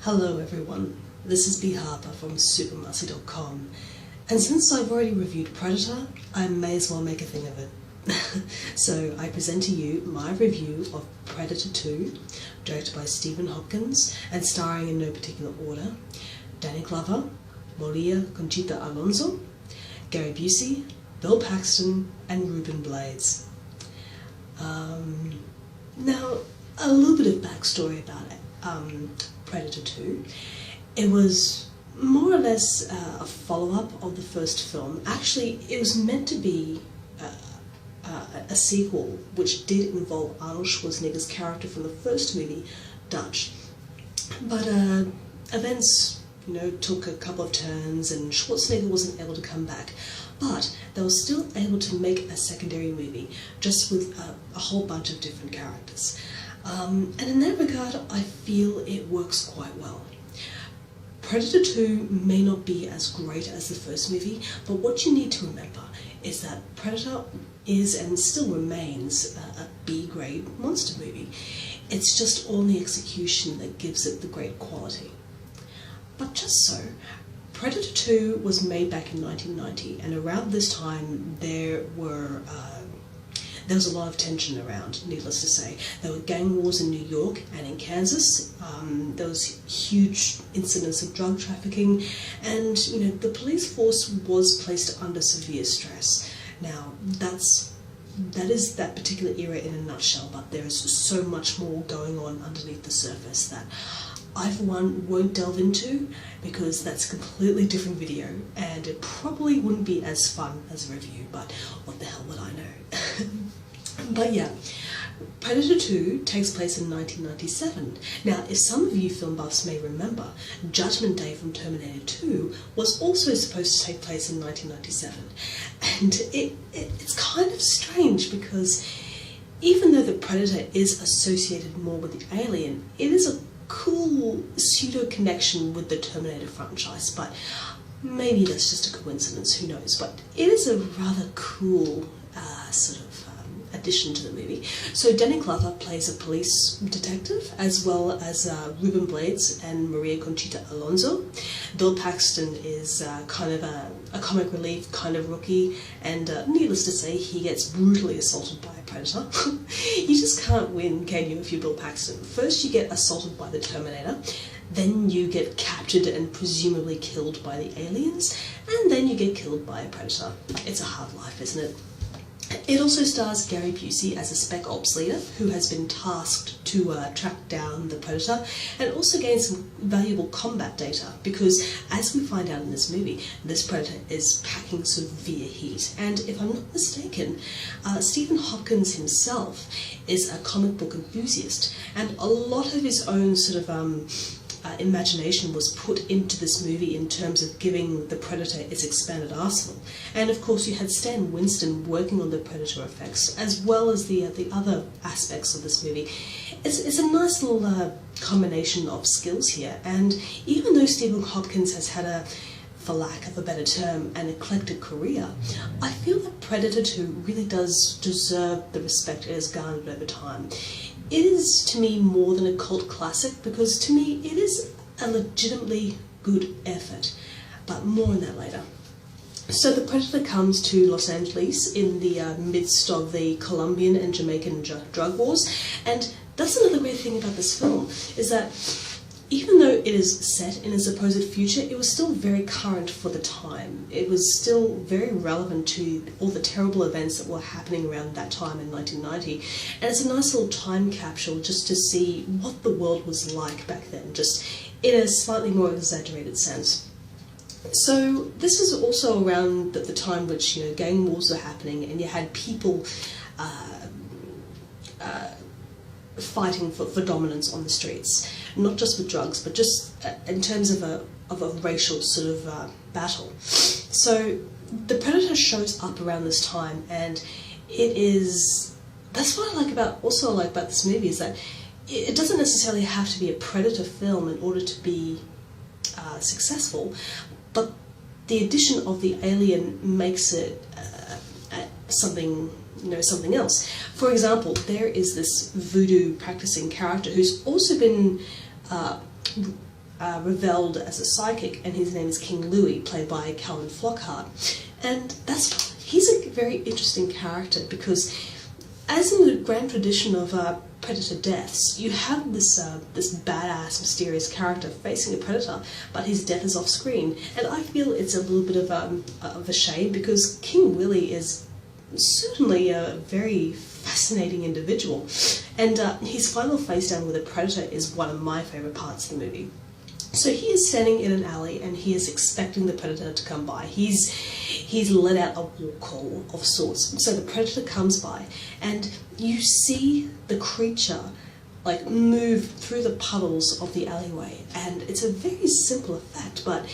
Hello everyone, this is B. Harper from supermarcy.com, and since I've already reviewed Predator, I may as well make a thing of it. So I present to you my review of Predator 2, directed by Stephen Hopkins and starring in no particular order Danny Glover, Maria Conchita Alonso, Gary Busey, Bill Paxton and Ruben Blades. Now, a little bit of backstory about it. Predator 2. It was more or less a follow-up of the first film. Actually, it was meant to be a sequel, which did involve Arnold Schwarzenegger's character from the first movie, Dutch. But events, took a couple of turns, and Schwarzenegger wasn't able to come back. But they were still able to make a secondary movie, just with a whole bunch of different characters. And in that regard, I feel it works quite well. Predator 2 may not be as great as the first movie, but what you need to remember is that Predator is and still remains a B-grade monster movie. It's just all the execution that gives it the great quality. But just so, Predator 2 was made back in 1990, and around this time there was a lot of tension around, needless to say. There were gang wars in New York and in Kansas. There was huge incidents of drug trafficking, and the police force was placed under severe stress. Now, that is that particular era in a nutshell, but there is so much more going on underneath the surface that I, for one, won't delve into, because that's a completely different video, and it probably wouldn't be as fun as a review, but what the hell would I know? But yeah, Predator 2 takes place in 1997. Now, if some of you film buffs may remember, Judgment Day from Terminator 2 was also supposed to take place in 1997. And it's kind of strange, because even though the Predator is associated more with the alien, it is a cool pseudo-connection with the Terminator franchise, but maybe that's just a coincidence, who knows. But it is a rather cool sort of addition to the movie. So Danny Glover plays a police detective, as well as Ruben Blades and Maria Conchita Alonso. Bill Paxton is kind of a comic relief kind of rookie, and needless to say, he gets brutally assaulted by a predator. You just can't win, can you, if you're Bill Paxton? First you get assaulted by the Terminator, then you get captured and presumably killed by the aliens, and then you get killed by a predator. It's a hard life, isn't it? It also stars Gary Busey as a Spec Ops leader who has been tasked to track down the Predator and also gain some valuable combat data, because as we find out in this movie, this Predator is packing severe heat. And if I'm not mistaken, Stephen Hopkins himself is a comic book enthusiast, and a lot of his own sort of imagination was put into this movie in terms of giving the Predator its expanded arsenal. And of course you had Stan Winston working on the Predator effects, as well as the other aspects of this movie. It's a nice little combination of skills here, and even though Stephen Hopkins has had a, for lack of a better term, an eclectic career, I feel that Predator 2 really does deserve the respect it has garnered over time. It is, to me, more than a cult classic, because to me it is a legitimately good effort, but more on that later. So the Predator comes to Los Angeles in the midst of the Colombian and Jamaican drug wars, and that's another great thing about this film, is that even though it is set in a supposed future, it was still very current for the time. It was still very relevant to all the terrible events that were happening around that time in 1990. And it's a nice little time capsule just to see what the world was like back then, just in a slightly more exaggerated sense. So this is also around the time which gang wars were happening, and you had people fighting for dominance on the streets, not just with drugs, but just in terms of a racial sort of battle. So the Predator shows up around this time, and that's what I like about this movie, is that it doesn't necessarily have to be a Predator film in order to be successful, but the addition of the alien makes it something else. For example, there is this voodoo practicing character who's also been revealed as a psychic, and his name is King Louis, played by Calvin Flockhart. And he's a very interesting character because, as in the grand tradition of predator deaths, you have this badass, mysterious character facing a predator, but his death is off screen. And I feel it's a little bit of a shame because King Willie is certainly a very fascinating individual, and his final face down with a predator is one of my favourite parts of the movie. So he is standing in an alley and he is expecting the predator to come by. He's let out a war call of sorts. So the predator comes by and you see the creature like move through the puddles of the alleyway, and it's a very simple effect, but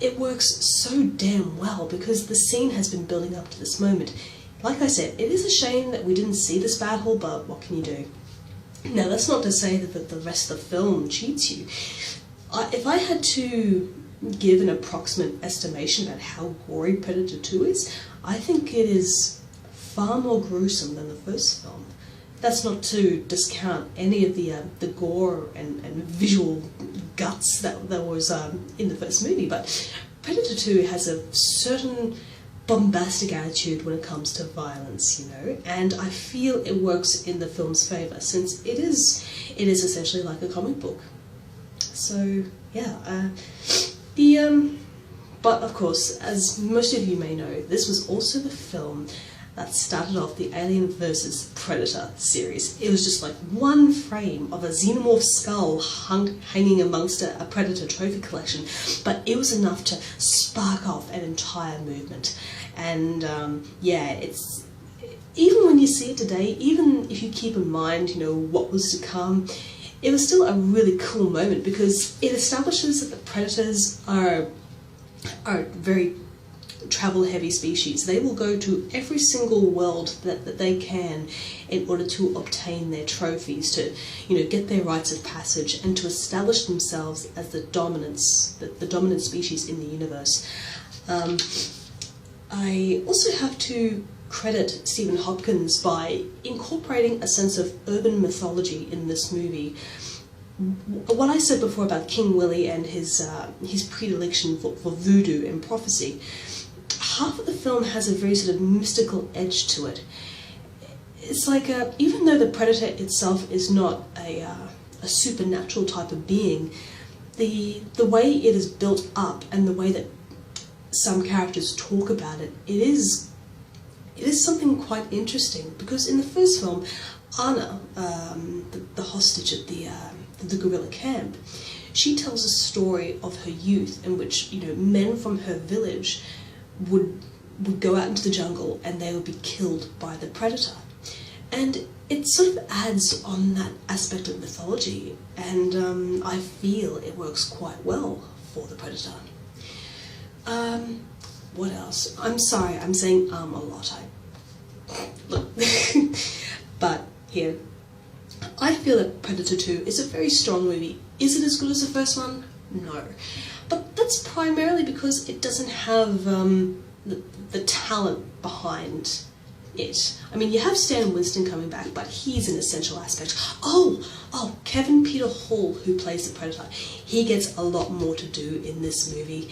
it works so damn well because the scene has been building up to this moment. Like I said, it is a shame that we didn't see this battle, but what can you do? Now, that's not to say that the rest of the film cheats you. If I had to give an approximate estimation about how gory Predator 2 is, I think it is far more gruesome than the first film. That's not to discount any of the gore and visual guts that was in the first movie, but Predator 2 has a certain bombastic attitude when it comes to violence, and I feel it works in the film's favour since it is essentially like a comic book. So yeah, but of course, as most of you may know, this was also the film that started off the Alien vs Predator series. It was just like one frame of a xenomorph skull hanging amongst a Predator trophy collection, but it was enough to spark off an entire movement. And yeah, it's, even when you see it today, even if you keep in mind, what was to come, it was still a really cool moment because it establishes that the predators are very travel-heavy species. They will go to every single world that they can in order to obtain their trophies, to get their rites of passage, and to establish themselves as the dominant species in the universe. I also have to credit Stephen Hopkins by incorporating a sense of urban mythology in this movie. What I said before about King Willie and his predilection for voodoo and prophecy, half of the film has a very sort of mystical edge to it. It's like, even though the predator itself is not a supernatural type of being, the way it is built up and the way that some characters talk about it, it is something quite interesting, because in the first film, Anna, the hostage at the guerrilla camp, she tells a story of her youth in which men from her village would go out into the jungle and they would be killed by the predator, and it sort of adds on that aspect of mythology, and I feel it works quite well for the predator. What else? I'm sorry, I'm saying a lot. But here, I feel that Predator 2 is a very strong movie. Is it as good as the first one? No. But that's primarily because it doesn't have the talent behind it. I mean, you have Stan Winston coming back, but he's an essential aspect. Oh, Kevin Peter Hall, who plays the Predator, he gets a lot more to do in this movie.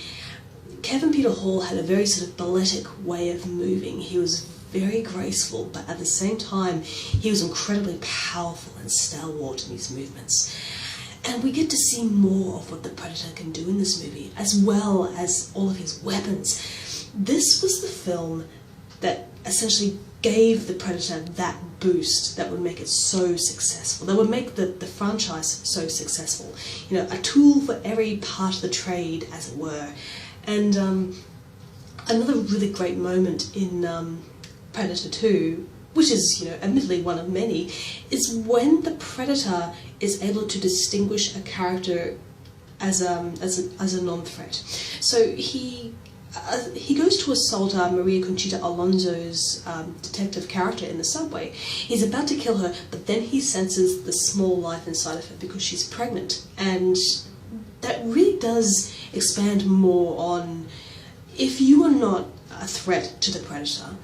Kevin Peter Hall had a very sort of balletic way of moving. He was very graceful, but at the same time, he was incredibly powerful and stalwart in his movements. And we get to see more of what the Predator can do in this movie, as well as all of his weapons. This was the film that essentially gave the Predator that boost that would make it so successful, that would make the franchise so successful. A tool for every part of the trade, as it were. And another really great moment in Predator 2, which is, admittedly one of many, is when the Predator is able to distinguish a character as a non-threat. So he goes to assault Maria Conchita Alonso's detective character in the subway. He's about to kill her, but then he senses the small life inside of her because she's pregnant, and that really does expand more on, if you are not a threat to the Predator,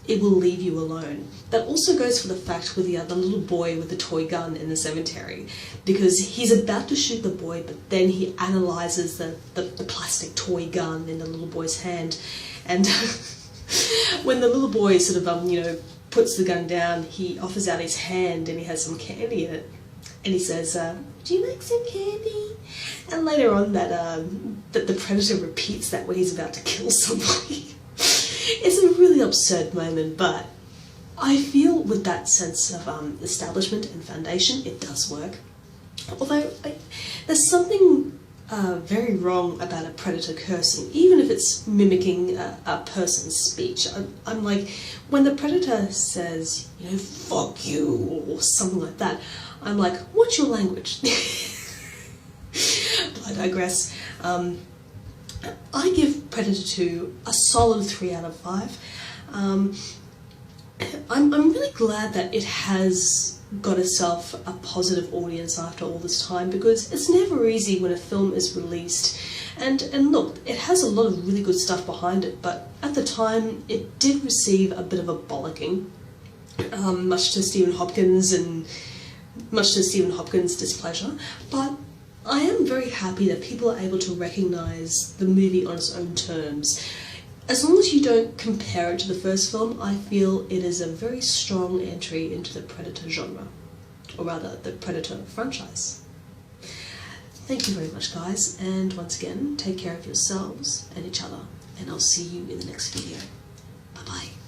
it will leave you alone. That also goes for the fact with the little boy with the toy gun in the cemetery, because he's about to shoot the boy, but then he analyzes the plastic toy gun in the little boy's hand, and when the little boy sort of puts the gun down, he offers out his hand and he has some candy in it, and he says, "Do you like some candy?" And later on, that the predator repeats that when he's about to kill somebody. It's a really absurd moment, but I feel with that sense of establishment and foundation, it does work. Although there's something very wrong about a predator cursing, even if it's mimicking a person's speech. I'm like, when the predator says, "fuck you," or something like that, I'm like, what's your language? But I digress. I give Predator 2 a solid 3 out of 5. I'm really glad that it has got itself a positive audience after all this time, because it's never easy when a film is released. And look, it has a lot of really good stuff behind it, but at the time it did receive a bit of a bollocking, much to Stephen Hopkins' displeasure. But I am very happy that people are able to recognise the movie on its own terms. As long as you don't compare it to the first film, I feel it is a very strong entry into the Predator genre, or rather, the Predator franchise. Thank you very much, guys, and once again, take care of yourselves and each other, and I'll see you in the next video. Bye-bye.